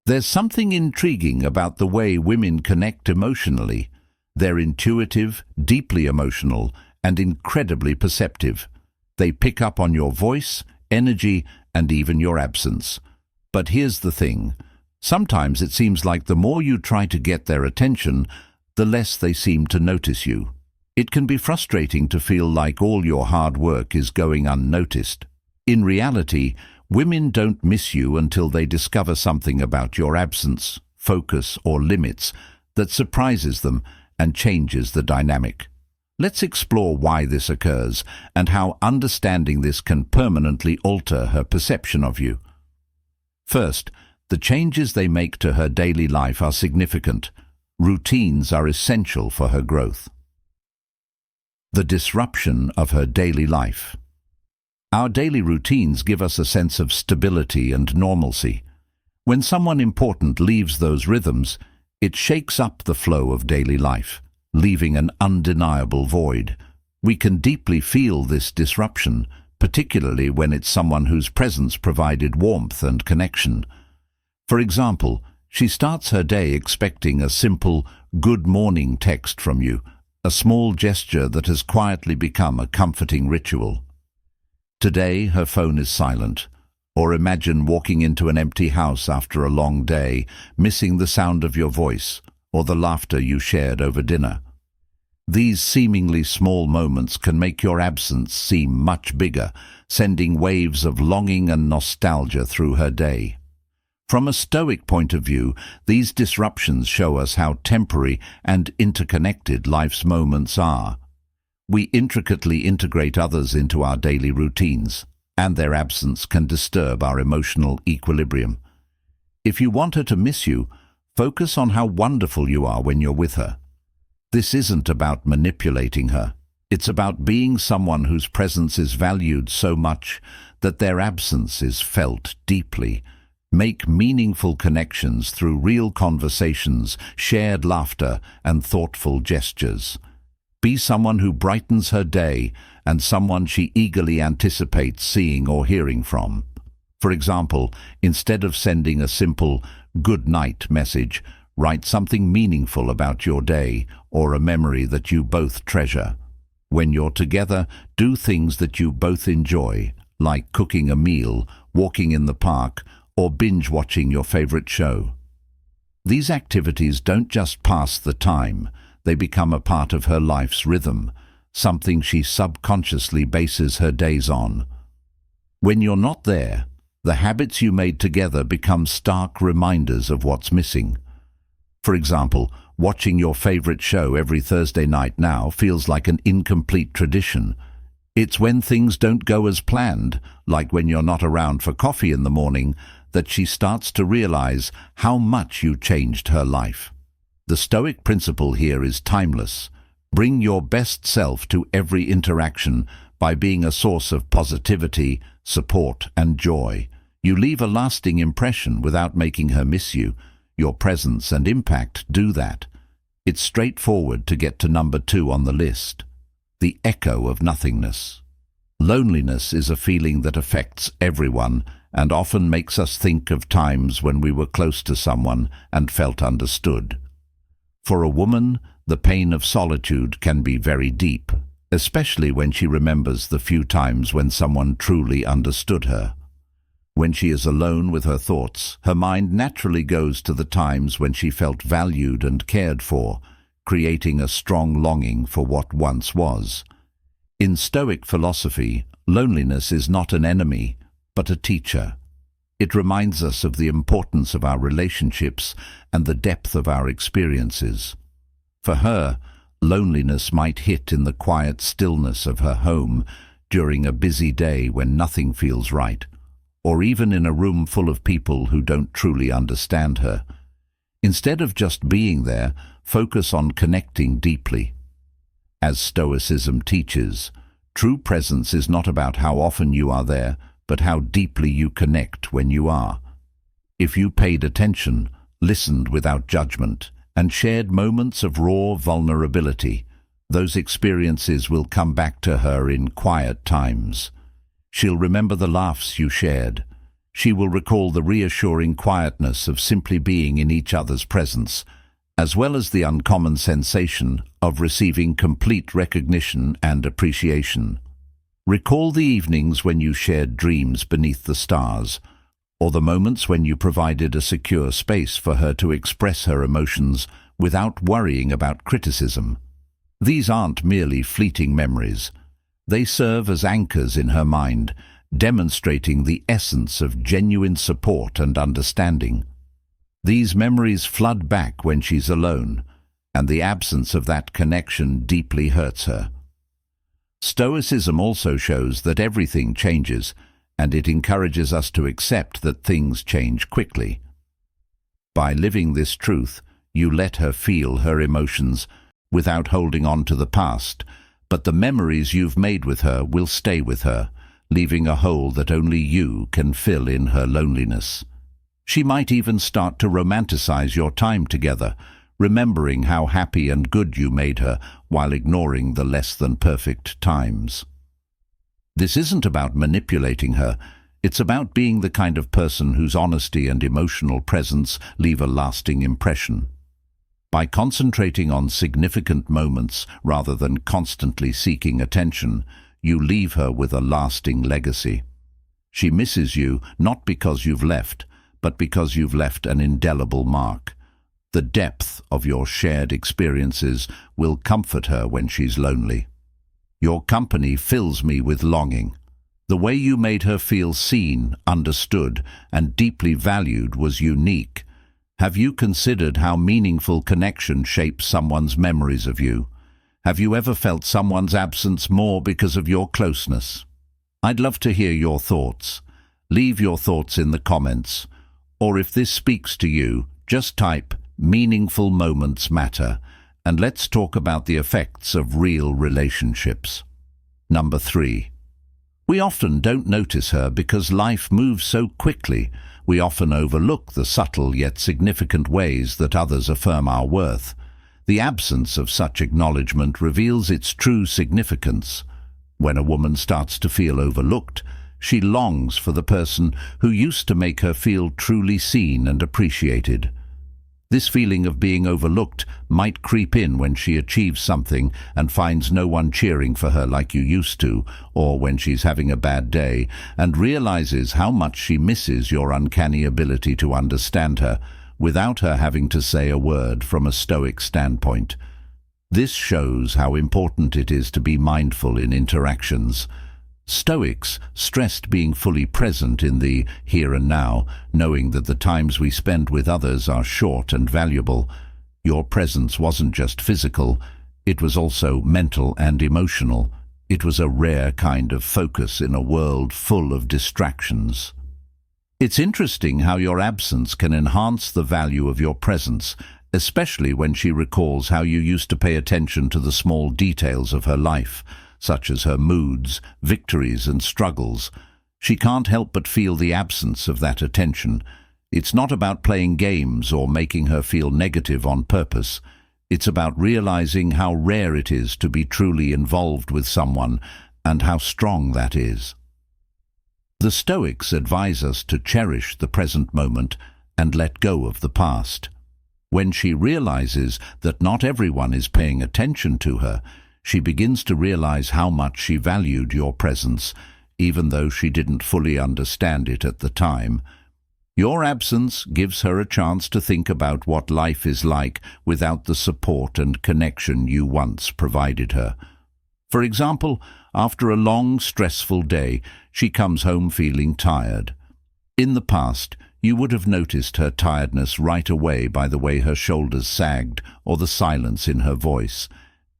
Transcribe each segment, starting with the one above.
There's something intriguing about the way women connect emotionally. They're intuitive, deeply emotional, and incredibly perceptive. They pick up on your voice, energy, and even your absence. But here's the thing. Sometimes it seems like the more you try to get their attention, the less they seem to notice you. It can be frustrating to feel like all your hard work is going unnoticed. In reality, women don't miss you until they discover something about your absence, focus, or limits that surprises them and changes the dynamic. Let's explore why this occurs and how understanding this can permanently alter her perception of you. First, the changes they make to her daily life are significant. Routines are essential for her growth. The disruption of her daily life. Our daily routines give us a sense of stability and normalcy. When someone important leaves those rhythms, it shakes up the flow of daily life, leaving an undeniable void. We can deeply feel this disruption, particularly when it's someone whose presence provided warmth and connection. For example, she starts her day expecting a simple "good morning" text from you, a small gesture that has quietly become a comforting ritual. Today, her phone is silent. Or imagine walking into an empty house after a long day, missing the sound of your voice or the laughter you shared over dinner. These seemingly small moments can make your absence seem much bigger, sending waves of longing and nostalgia through her day. From a Stoic point of view, these disruptions show us how temporary and interconnected life's moments are. We intricately integrate others into our daily routines, and their absence can disturb our emotional equilibrium. If you want her to miss you, focus on how wonderful you are when you're with her. This isn't about manipulating her. It's about being someone whose presence is valued so much that their absence is felt deeply. Make meaningful connections through real conversations, shared laughter, and thoughtful gestures. Be someone who brightens her day and someone she eagerly anticipates seeing or hearing from. For example, instead of sending a simple "good night" message, write something meaningful about your day or a memory that you both treasure. When you're together, do things that you both enjoy, like cooking a meal, walking in the park, or binge-watching your favorite show. These activities don't just pass the time, they become a part of her life's rhythm, something she subconsciously bases her days on. When you're not there, the habits you made together become stark reminders of what's missing. For example, watching your favorite show every Thursday night now feels like an incomplete tradition. It's when things don't go as planned, like when you're not around for coffee in the morning, that she starts to realize how much you changed her life. The Stoic principle here is timeless. Bring your best self to every interaction by being a source of positivity, support, and joy. You leave a lasting impression without making her miss you. Your presence and impact do that. It's straightforward to get to number 2 on the list. The echo of nothingness. Loneliness is a feeling that affects everyone and often makes us think of times when we were close to someone and felt understood. For a woman, the pain of solitude can be very deep, especially when she remembers the few times when someone truly understood her. When she is alone with her thoughts, her mind naturally goes to the times when she felt valued and cared for, creating a strong longing for what once was. In Stoic philosophy, loneliness is not an enemy, but a teacher. It reminds us of the importance of our relationships and the depth of our experiences. For her, loneliness might hit in the quiet stillness of her home during a busy day when nothing feels right, or even in a room full of people who don't truly understand her. Instead of just being there, focus on connecting deeply. As Stoicism teaches, true presence is not about how often you are there, but how deeply you connect when you are. If you paid attention, listened without judgment, and shared moments of raw vulnerability, those experiences will come back to her in quiet times. She'll remember the laughs you shared. She will recall the reassuring quietness of simply being in each other's presence, as well as the uncommon sensation of receiving complete recognition and appreciation. Recall the evenings when you shared dreams beneath the stars, or the moments when you provided a secure space for her to express her emotions without worrying about criticism. These aren't merely fleeting memories. They serve as anchors in her mind, demonstrating the essence of genuine support and understanding. These memories flood back when she's alone, and the absence of that connection deeply hurts her. Stoicism also shows that everything changes, and it encourages us to accept that things change quickly. By living this truth, you let her feel her emotions without holding on to the past, but the memories you've made with her will stay with her, leaving a hole that only you can fill in her loneliness. She might even start to romanticize your time together, remembering how happy and good you made her while ignoring the less-than-perfect times. This isn't about manipulating her. It's about being the kind of person whose honesty and emotional presence leave a lasting impression. By concentrating on significant moments rather than constantly seeking attention, you leave her with a lasting legacy. She misses you not because you've left, but because you've left an indelible mark. The depth of your shared experiences will comfort her when she's lonely. Your company fills me with longing. The way you made her feel seen, understood, and deeply valued was unique. Have you considered how meaningful connection shapes someone's memories of you? Have you ever felt someone's absence more because of your closeness? I'd love to hear your thoughts. Leave your thoughts in the comments. Or if this speaks to you, just type "Meaningful moments matter," and let's talk about the effects of real relationships. Number 3. We often don't notice her because life moves so quickly. We often overlook the subtle yet significant ways that others affirm our worth. The absence of such acknowledgement reveals its true significance. When a woman starts to feel overlooked, she longs for the person who used to make her feel truly seen and appreciated. This feeling of being overlooked might creep in when she achieves something and finds no one cheering for her like you used to, or when she's having a bad day and realizes how much she misses your uncanny ability to understand her without her having to say a word from a Stoic standpoint. This shows how important it is to be mindful in interactions. Stoics stressed being fully present in the here and now, knowing that the times we spend with others are short and valuable. Your presence wasn't just physical, it was also mental and emotional. It was a rare kind of focus in a world full of distractions. It's interesting how your absence can enhance the value of your presence, especially when she recalls how you used to pay attention to the small details of her life, such as her moods, victories, and struggles. She can't help but feel the absence of that attention. It's not about playing games or making her feel negative on purpose. It's about realizing how rare it is to be truly involved with someone and how strong that is. The Stoics advise us to cherish the present moment and let go of the past. When she realizes that not everyone is paying attention to her, she begins to realize how much she valued your presence, even though she didn't fully understand it at the time. Your absence gives her a chance to think about what life is like without the support and connection you once provided her. For example, after a long, stressful day, she comes home feeling tired. In the past, you would have noticed her tiredness right away by the way her shoulders sagged or the silence in her voice,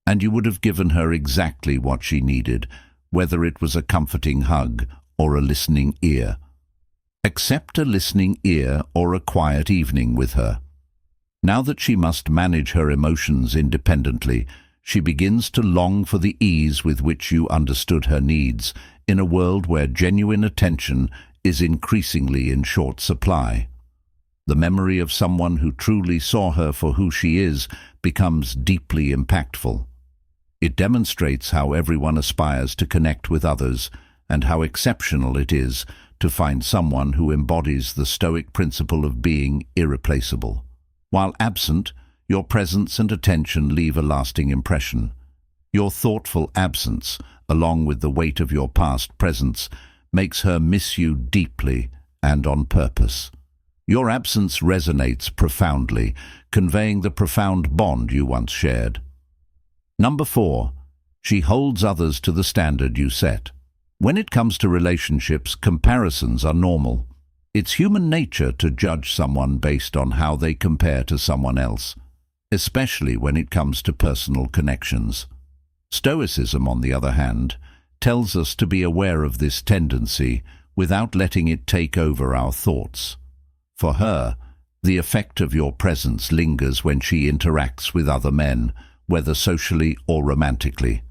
and you would have given her exactly what she needed, whether it was a comforting hug or a listening ear. Accept a listening ear or a quiet evening with her. Now that she must manage her emotions independently, she begins to long for the ease with which you understood her needs in a world where genuine attention is increasingly in short supply. The memory of someone who truly saw her for who she is becomes deeply impactful. It demonstrates how everyone aspires to connect with others, and how exceptional it is to find someone who embodies the Stoic principle of being irreplaceable. While absent, your presence and attention leave a lasting impression. Your thoughtful absence, along with the weight of your past presence, makes her miss you deeply and on purpose. Your absence resonates profoundly, conveying the profound bond you once shared. Number 4. She holds others to the standard you set. When it comes to relationships, comparisons are normal. It's human nature to judge someone based on how they compare to someone else, especially when it comes to personal connections. Stoicism, on the other hand, tells us to be aware of this tendency without letting it take over our thoughts. For her, the effect of your presence lingers when she interacts with other men, whether socially or romantically.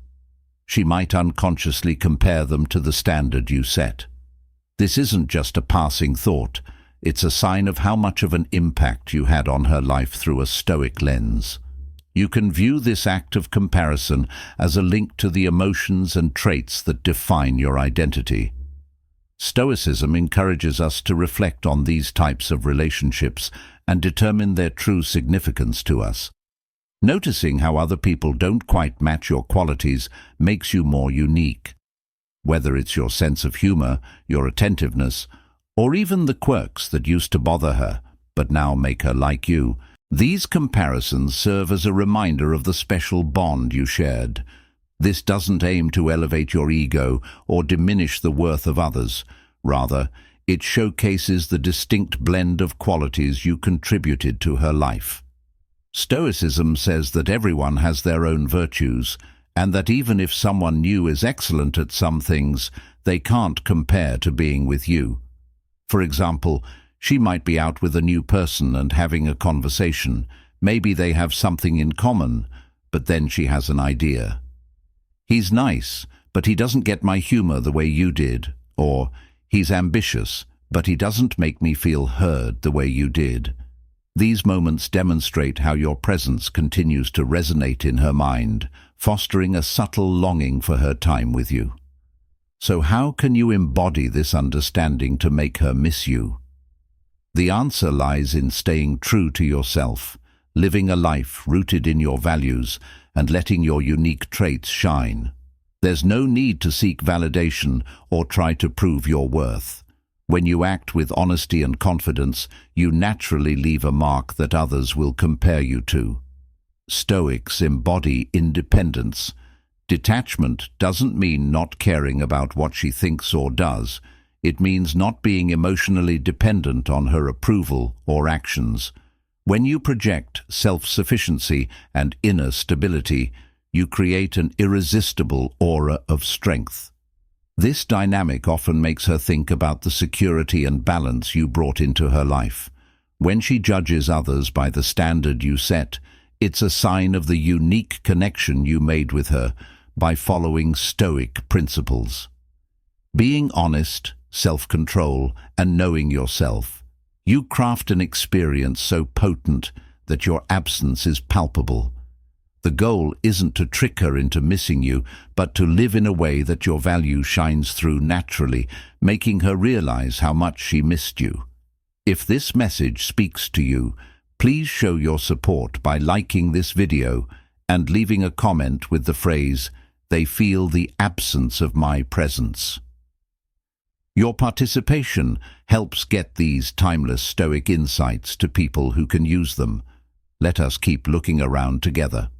She might unconsciously compare them to the standard you set. This isn't just a passing thought, it's a sign of how much of an impact you had on her life through a Stoic lens. You can view this act of comparison as a link to the emotions and traits that define your identity. Stoicism encourages us to reflect on these types of relationships and determine their true significance to us. Noticing how other people don't quite match your qualities makes you more unique. Whether it's your sense of humor, your attentiveness, or even the quirks that used to bother her, but now make her like you, these comparisons serve as a reminder of the special bond you shared. This doesn't aim to elevate your ego or diminish the worth of others. Rather, it showcases the distinct blend of qualities you contributed to her life. Stoicism says that everyone has their own virtues, and that even if someone new is excellent at some things, they can't compare to being with you. For example, she might be out with a new person and having a conversation. Maybe they have something in common, but then she has an idea. He's nice, but he doesn't get my humor the way you did. Or, he's ambitious, but he doesn't make me feel heard the way you did. These moments demonstrate how your presence continues to resonate in her mind, fostering a subtle longing for her time with you. So how can you embody this understanding to make her miss you? The answer lies in staying true to yourself, living a life rooted in your values, and letting your unique traits shine. There's no need to seek validation or try to prove your worth. When you act with honesty and confidence, you naturally leave a mark that others will compare you to. Stoics embody independence. Detachment doesn't mean not caring about what she thinks or does. It means not being emotionally dependent on her approval or actions. When you project self-sufficiency and inner stability, you create an irresistible aura of strength. This dynamic often makes her think about the security and balance you brought into her life. When she judges others by the standard you set, it's a sign of the unique connection you made with her by following Stoic principles. Being honest, self-control, and knowing yourself, you craft an experience so potent that your absence is palpable. The goal isn't to trick her into missing you, but to live in a way that your value shines through naturally, making her realize how much she missed you. If this message speaks to you, please show your support by liking this video and leaving a comment with the phrase, "They feel the absence of my presence." Your participation helps get these timeless Stoic insights to people who can use them. Let us keep looking around together.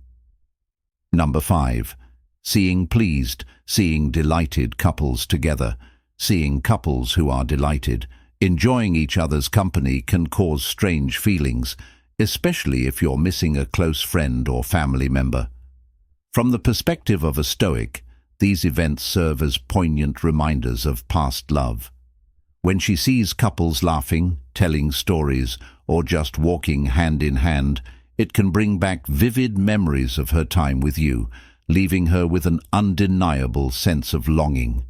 Number 5. Seeing pleased, seeing delighted couples together. Seeing couples who are delighted, enjoying each other's company can cause strange feelings, especially if you're missing a close friend or family member. From the perspective of a Stoic, these events serve as poignant reminders of past love. When she sees couples laughing, telling stories, or just walking hand in hand, it can bring back vivid memories of her time with you, leaving her with an undeniable sense of longing.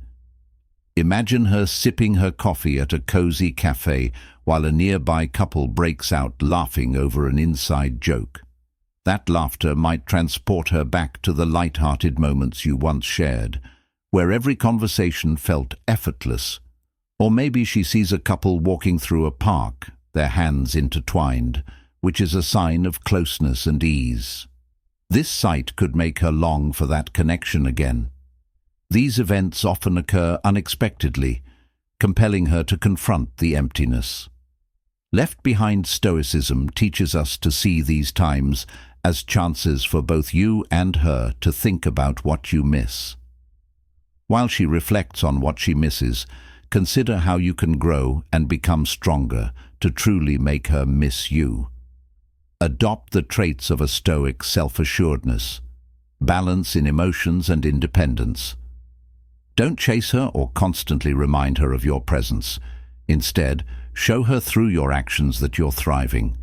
Imagine her sipping her coffee at a cozy cafe while a nearby couple breaks out laughing over an inside joke. That laughter might transport her back to the light-hearted moments you once shared. where every conversation felt effortless. Or maybe she sees a couple walking through a park, their hands intertwined, which is a sign of closeness and ease. This sight could make her long for that connection again. These events often occur unexpectedly, compelling her to confront the emptiness. Left Behind Stoicism teaches us to see these times as chances for both you and her to think about what you miss. While she reflects on what she misses, consider how you can grow and become stronger to truly make her miss you. Adopt the traits of a Stoic self-assuredness, balance in emotions and independence. Don't chase her or constantly remind her of your presence. Instead, show her through your actions that you're thriving.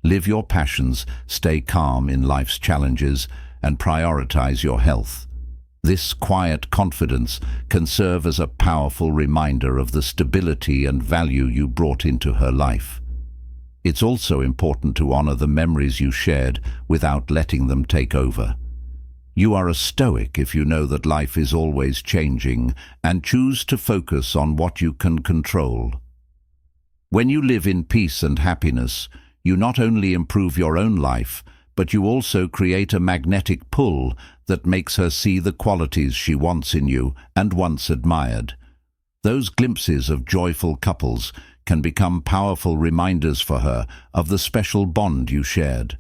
Live your passions, stay calm in life's challenges, and prioritize your health. This quiet confidence can serve as a powerful reminder of the stability and value you brought into her life. It's also important to honor the memories you shared without letting them take over. You are a Stoic if you know that life is always changing and choose to focus on what you can control. When you live in peace and happiness, you not only improve your own life, but you also create a magnetic pull that makes her see the qualities she wants in you and once admired. Those glimpses of joyful couples can become powerful reminders for her of the special bond you shared.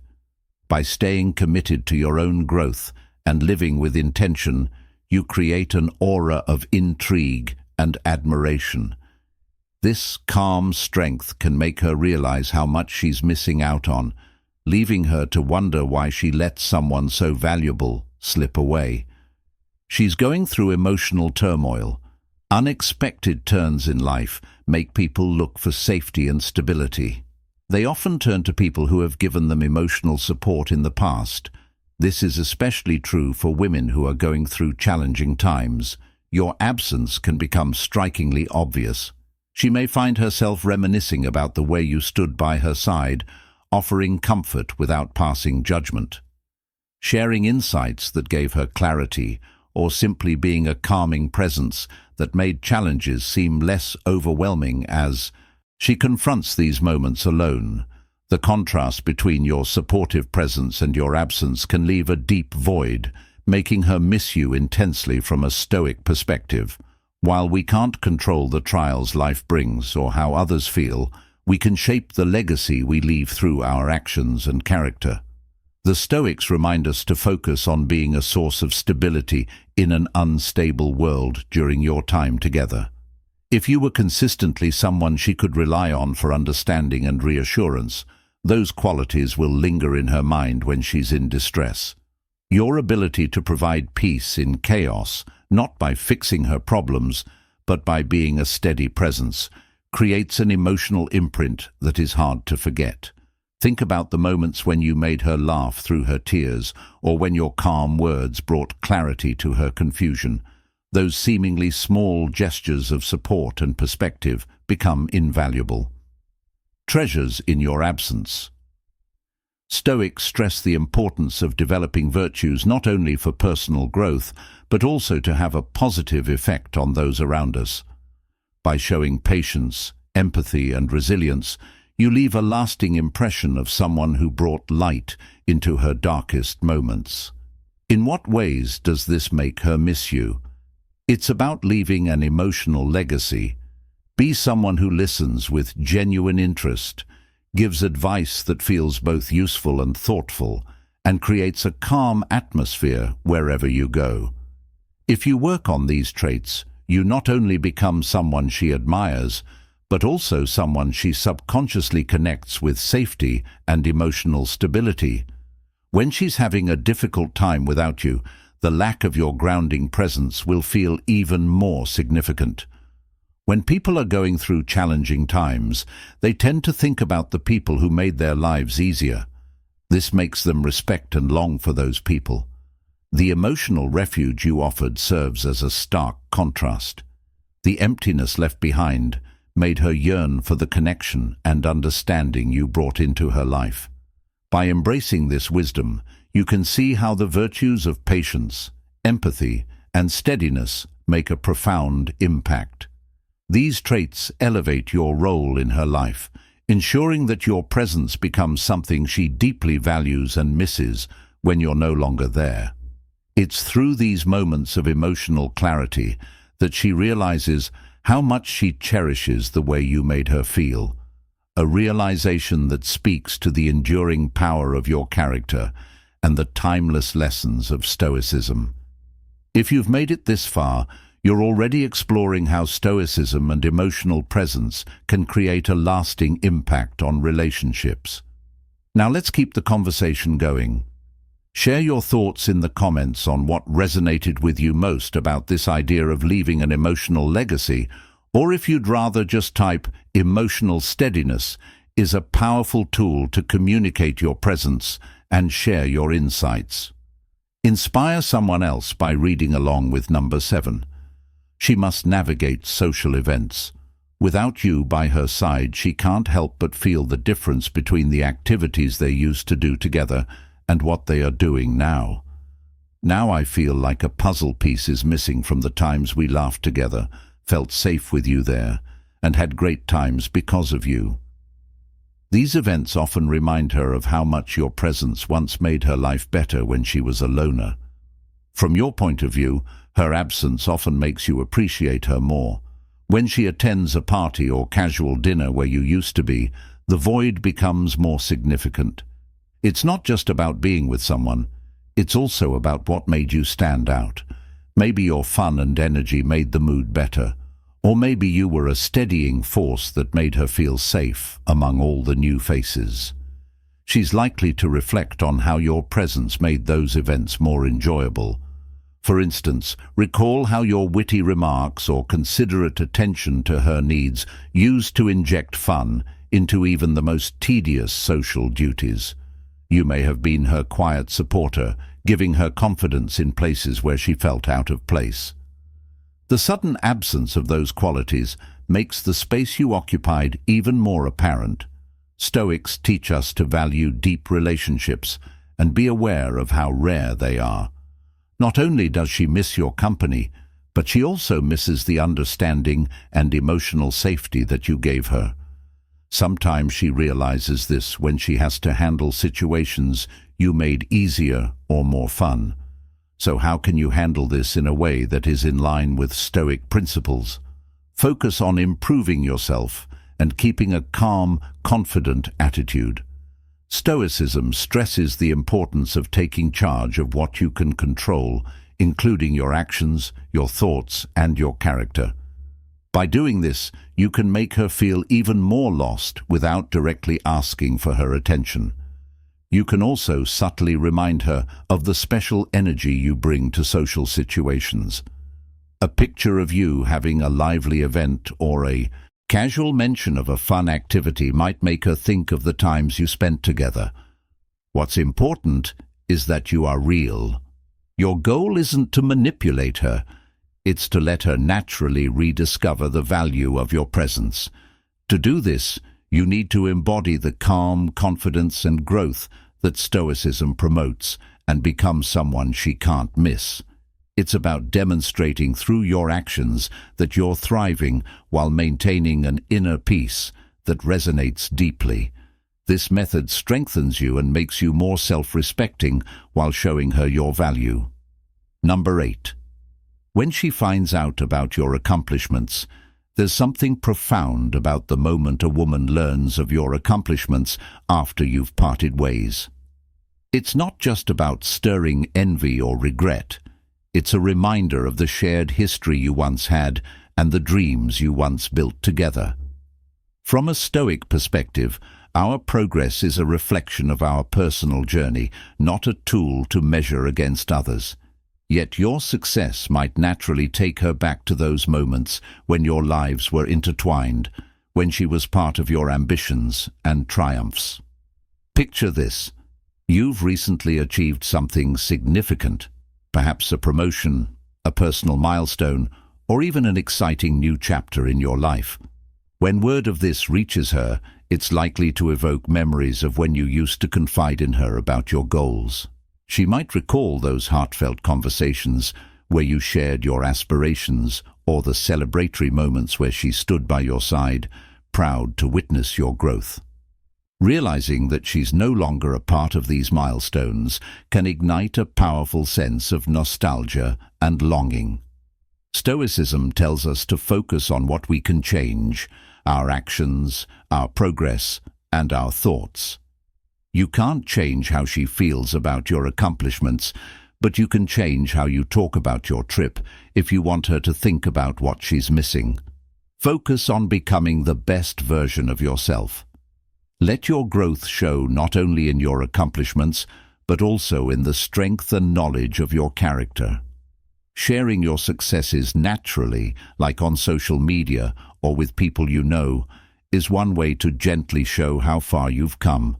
By staying committed to your own growth and living with intention, you create an aura of intrigue and admiration. This calm strength can make her realize how much she's missing out on, leaving her to wonder why she let someone so valuable slip away. She's going through emotional turmoil. Unexpected turns in life make people look for safety and stability. They often turn to people who have given them emotional support in the past. This is especially true for women who are going through challenging times. Your absence can become strikingly obvious. She may find herself reminiscing about the way you stood by her side, offering comfort without passing judgment. Sharing insights that gave her clarity, or simply being a calming presence that made challenges seem less overwhelming as she confronts these moments alone. The contrast between your supportive presence and your absence can leave a deep void, making her miss you intensely from a Stoic perspective. While we can't control the trials life brings or how others feel, we can shape the legacy we leave through our actions and character. The Stoics remind us to focus on being a source of stability in an unstable world during your time together. If you were consistently someone she could rely on for understanding and reassurance, those qualities will linger in her mind when she's in distress. Your ability to provide peace in chaos, not by fixing her problems, but by being a steady presence, creates an emotional imprint that is hard to forget. Think about the moments when you made her laugh through her tears, or when your calm words brought clarity to her confusion. Those seemingly small gestures of support and perspective become invaluable. Treasures in your absence. Stoics stress the importance of developing virtues not only for personal growth, but also to have a positive effect on those around us. By showing patience, empathy, and resilience, you leave a lasting impression of someone who brought light into her darkest moments. In what ways does this make her miss you? It's about leaving an emotional legacy. Be someone who listens with genuine interest, gives advice that feels both useful and thoughtful, and creates a calm atmosphere wherever you go. If you work on these traits, you not only become someone she admires, but also someone she subconsciously connects with safety and emotional stability. When she's having a difficult time without you, the lack of your grounding presence will feel even more significant. When people are going through challenging times, they tend to think about the people who made their lives easier. This makes them respect and long for those people. The emotional refuge you offered serves as a stark contrast. The emptiness left behind made her yearn for the connection and understanding you brought into her life. By embracing this wisdom, you can see how the virtues of patience, empathy, and steadiness make a profound impact. These traits elevate your role in her life, ensuring that your presence becomes something she deeply values and misses when you're no longer there. It's through these moments of emotional clarity that she realizes how much she cherishes the way you made her feel, a realization that speaks to the enduring power of your character and the timeless lessons of Stoicism. If you've made it this far, you're already exploring how Stoicism and emotional presence can create a lasting impact on relationships. Now let's keep the conversation going. Share your thoughts in the comments on what resonated with you most about this idea of leaving an emotional legacy, or if you'd rather just type "emotional steadiness" is a powerful tool to communicate your presence and share your insights. Inspire someone else by reading along with number 7. She must navigate social events. Without you by her side, she can't help but feel the difference between the activities they used to do together and what they are doing now. Now I feel like a puzzle piece is missing from the times we laughed together, felt safe with you there, and had great times because of you. These events often remind her of how much your presence once made her life better when she was a loner. From your point of view, her absence often makes you appreciate her more. When she attends a party or casual dinner where you used to be, the void becomes more significant. It's not just about being with someone, it's also about what made you stand out. Maybe your fun and energy made the mood better, or maybe you were a steadying force that made her feel safe among all the new faces. She's likely to reflect on how your presence made those events more enjoyable. For instance, recall how your witty remarks or considerate attention to her needs used to inject fun into even the most tedious social duties. You may have been her quiet supporter, giving her confidence in places where she felt out of place. The sudden absence of those qualities makes the space you occupied even more apparent. Stoics teach us to value deep relationships and be aware of how rare they are. Not only does she miss your company, but she also misses the understanding and emotional safety that you gave her. Sometimes she realizes this when she has to handle situations you made easier or more fun. So how can you handle this in a way that is in line with Stoic principles? Focus on improving yourself and keeping a calm, confident attitude. Stoicism stresses the importance of taking charge of what you can control, including your actions, your thoughts, and your character. By doing this, you can make her feel even more lost without directly asking for her attention. You can also subtly remind her of the special energy you bring to social situations. A picture of you having a lively event or a casual mention of a fun activity might make her think of the times you spent together. What's important is that you are real. Your goal isn't to manipulate her. It's to let her naturally rediscover the value of your presence. To do this, you need to embody the calm, confidence, and growth that Stoicism promotes and become someone she can't miss. It's about demonstrating through your actions that you're thriving while maintaining an inner peace that resonates deeply. This method strengthens you and makes you more self-respecting while showing her your value. Number 8. When she finds out about your accomplishments, there's something profound about the moment a woman learns of your accomplishments after you've parted ways. It's not just about stirring envy or regret. It's a reminder of the shared history you once had and the dreams you once built together. From a Stoic perspective, our progress is a reflection of our personal journey, not a tool to measure against others. Yet your success might naturally take her back to those moments when your lives were intertwined, when she was part of your ambitions and triumphs. Picture this. You've recently achieved something significant, perhaps a promotion, a personal milestone, or even an exciting new chapter in your life. When word of this reaches her, it's likely to evoke memories of when you used to confide in her about your goals. She might recall those heartfelt conversations where you shared your aspirations, or the celebratory moments where she stood by your side, proud to witness your growth. Realizing that she's no longer a part of these milestones can ignite a powerful sense of nostalgia and longing. Stoicism tells us to focus on what we can change: our actions, our progress, and our thoughts. You can't change how she feels about your accomplishments, but you can change how you talk about your trip if you want her to think about what she's missing. Focus on becoming the best version of yourself. Let your growth show not only in your accomplishments, but also in the strength and knowledge of your character. Sharing your successes naturally, like on social media or with people you know, is one way to gently show how far you've come.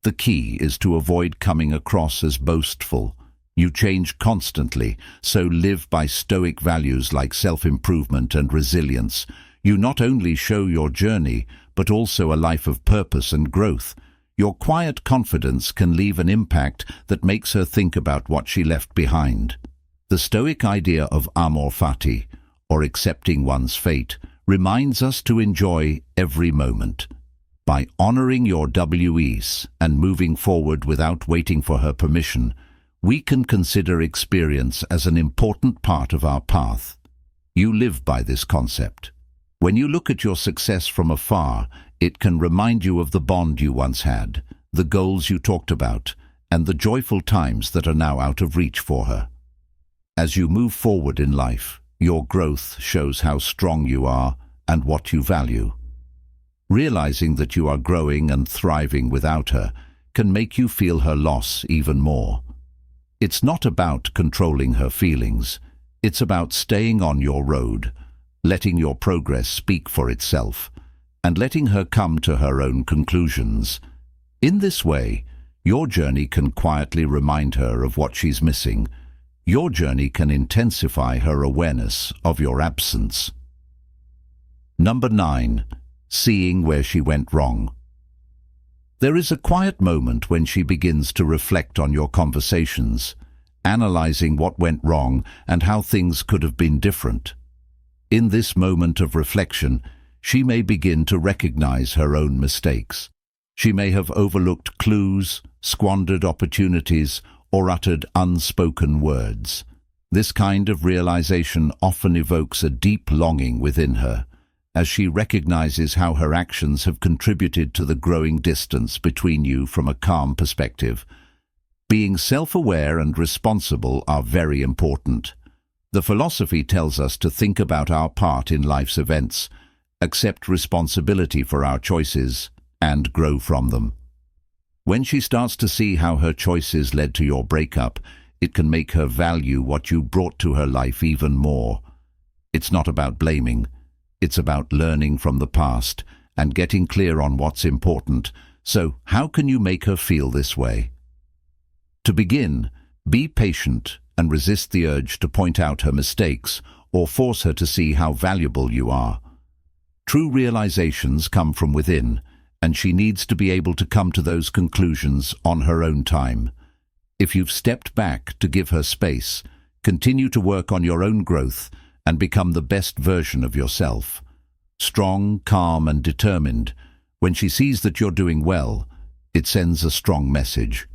The key is to avoid coming across as boastful. You change constantly, so live by Stoic values like self-improvement and resilience. You not only show your journey, but also a life of purpose and growth. Your quiet confidence can leave an impact that makes her think about what she left behind. The Stoic idea of amor fati, or accepting one's fate, reminds us to enjoy every moment. By honoring your WEs and moving forward without waiting for her permission, we can consider experience as an important part of our path. You live by this concept. When you look at your success from afar, it can remind you of the bond you once had, the goals you talked about, and the joyful times that are now out of reach for her. As you move forward in life, your growth shows how strong you are and what you value. Realizing that you are growing and thriving without her can make you feel her loss even more. It's not about controlling her feelings. It's about staying on your road, letting your progress speak for itself, and letting her come to her own conclusions. In this way, your journey can quietly remind her of what she's missing. Your journey can intensify her awareness of your absence. Number 9. Seeing where she went wrong. There is a quiet moment when she begins to reflect on your conversations, analyzing what went wrong and how things could have been different. In this moment of reflection, she may begin to recognize her own mistakes. She may have overlooked clues, squandered opportunities, or uttered unspoken words. This kind of realization often evokes a deep longing within her, as she recognizes how her actions have contributed to the growing distance between you from a calm perspective. Being self-aware and responsible are very important. The philosophy tells us to think about our part in life's events, accept responsibility for our choices, and grow from them. When she starts to see how her choices led to your breakup, it can make her value what you brought to her life even more. It's not about blaming. It's about learning from the past and getting clear on what's important. So, how can you make her feel this way? To begin, be patient and resist the urge to point out her mistakes or force her to see how valuable you are. True realizations come from within, and she needs to be able to come to those conclusions on her own time. If you've stepped back to give her space, continue to work on your own growth and become the best version of yourself. Strong, calm, and determined, when she sees that you're doing well, it sends a strong message.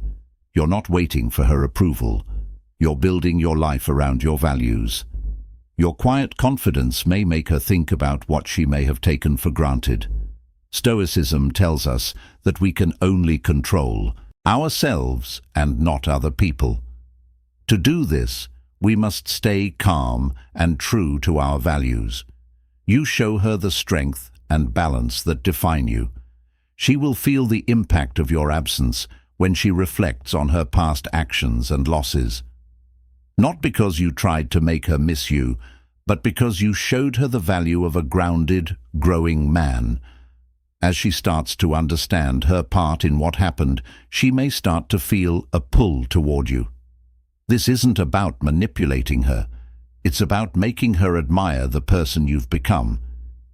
You're not waiting for her approval. You're building your life around your values. Your quiet confidence may make her think about what she may have taken for granted. Stoicism tells us that we can only control ourselves and not other people. To do this, we must stay calm and true to our values. You show her the strength and balance that define you. She will feel the impact of your absence when she reflects on her past actions and losses. Not because you tried to make her miss you, but because you showed her the value of a grounded, growing man. As she starts to understand her part in what happened, she may start to feel a pull toward you. This isn't about manipulating her. It's about making her admire the person you've become.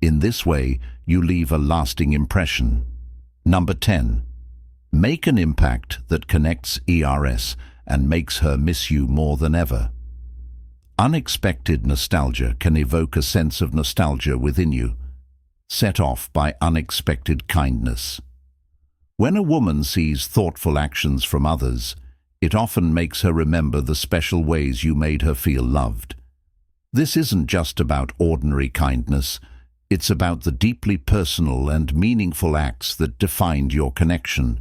In this way, you leave a lasting impression. Number 10. Make an impact that connects ERS and makes her miss you more than ever. Unexpected nostalgia can evoke a sense of nostalgia within you, set off by unexpected kindness. When a woman sees thoughtful actions from others, it often makes her remember the special ways you made her feel loved. This isn't just about ordinary kindness, it's about the deeply personal and meaningful acts that defined your connection,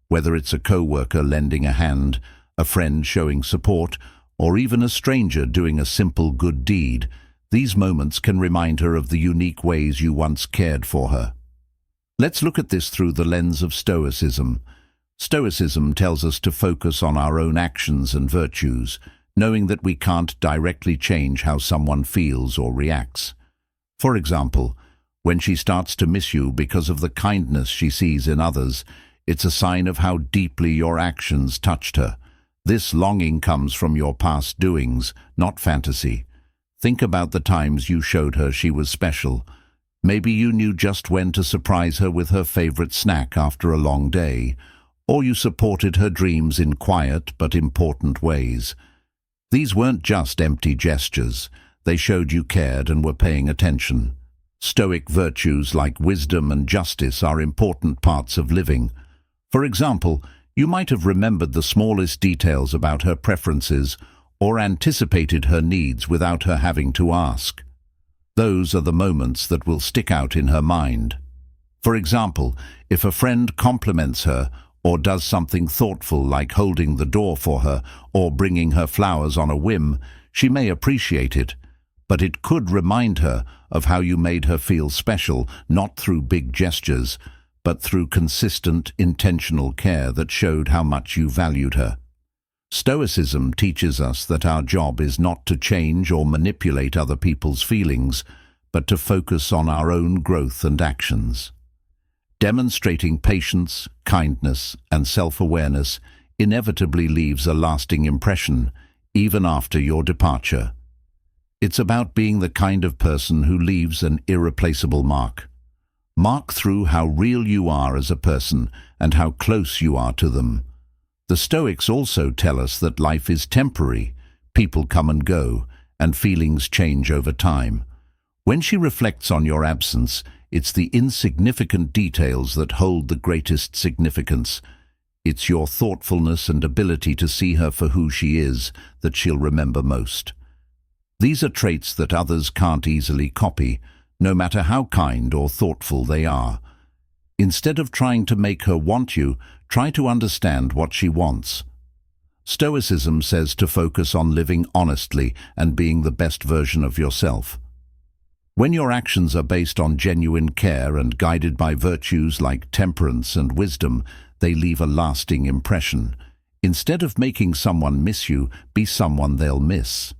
whether it's a co-worker lending a hand, a friend showing support, or even a stranger doing a simple good deed. These moments can remind her of the unique ways you once cared for her. Let's look at this through the lens of Stoicism. Stoicism tells us to focus on our own actions and virtues, knowing that we can't directly change how someone feels or reacts. For example, when she starts to miss you because of the kindness she sees in others, it's a sign of how deeply your actions touched her. This longing comes from your past doings, not fantasy. Think about the times you showed her she was special. Maybe you knew just when to surprise her with her favorite snack after a long day, or you supported her dreams in quiet but important ways. These weren't just empty gestures. They showed you cared and were paying attention. Stoic virtues like wisdom and justice are important parts of living. For example, you might have remembered the smallest details about her preferences or anticipated her needs without her having to ask. Those are the moments that will stick out in her mind. For example, if a friend compliments her or does something thoughtful like holding the door for her or bringing her flowers on a whim, she may appreciate it, but it could remind her of how you made her feel special, not through big gestures, but through consistent, intentional care that showed how much you valued her. Stoicism teaches us that our job is not to change or manipulate other people's feelings, but to focus on our own growth and actions. Demonstrating patience, kindness, and self-awareness inevitably leaves a lasting impression, even after your departure. It's about being the kind of person who leaves an irreplaceable mark. Mark through how real you are as a person and how close you are to them. The Stoics also tell us that life is temporary, people come and go, and feelings change over time. When she reflects on your absence, it's the insignificant details that hold the greatest significance. It's your thoughtfulness and ability to see her for who she is that she'll remember most. These are traits that others can't easily copy, no matter how kind or thoughtful they are. Instead of trying to make her want you, try to understand what she wants. Stoicism says to focus on living honestly and being the best version of yourself. When your actions are based on genuine care and guided by virtues like temperance and wisdom, they leave a lasting impression. Instead of making someone miss you, be someone they'll miss.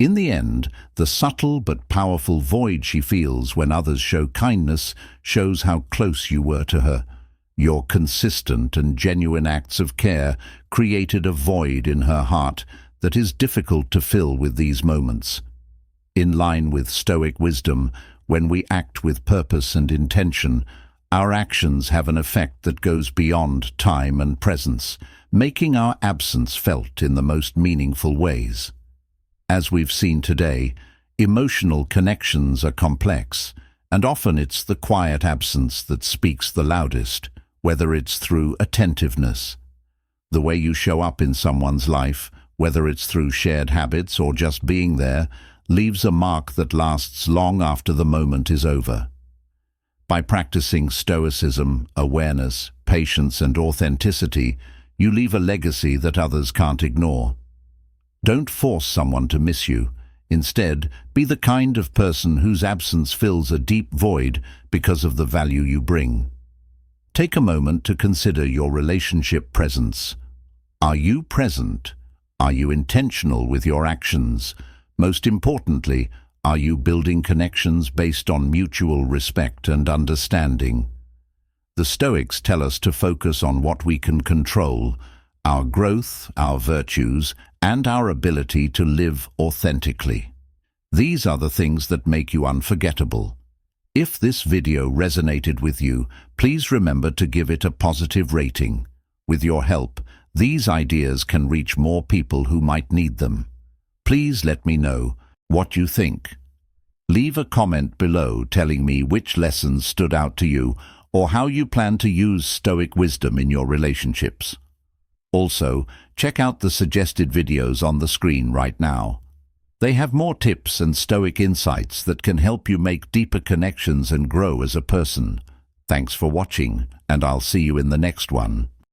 In the end, the subtle but powerful void she feels when others show kindness shows how close you were to her. Your consistent and genuine acts of care created a void in her heart that is difficult to fill with these moments. In line with Stoic wisdom, when we act with purpose and intention, our actions have an effect that goes beyond time and presence, making our absence felt in the most meaningful ways. As we've seen today, emotional connections are complex, and often it's the quiet absence that speaks the loudest, whether it's through attentiveness. The way you show up in someone's life, whether it's through shared habits or just being there, leaves a mark that lasts long after the moment is over. By practicing Stoicism, awareness, patience, and authenticity, you leave a legacy that others can't ignore. Don't force someone to miss you. Instead, be the kind of person whose absence fills a deep void because of the value you bring. Take a moment to consider your relationship presence. Are you present? Are you intentional with your actions? Most importantly, are you building connections based on mutual respect and understanding? The Stoics tell us to focus on what we can control, our growth, our virtues, and our ability to live authentically. These are the things that make you unforgettable. If this video resonated with you, please remember to give it a positive rating. With your help, these ideas can reach more people who might need them. Please let me know what you think. Leave a comment below telling me which lessons stood out to you or how you plan to use Stoic wisdom in your relationships. Also, check out the suggested videos on the screen right now. They have more tips and Stoic insights that can help you make deeper connections and grow as a person. Thanks for watching, and I'll see you in the next one.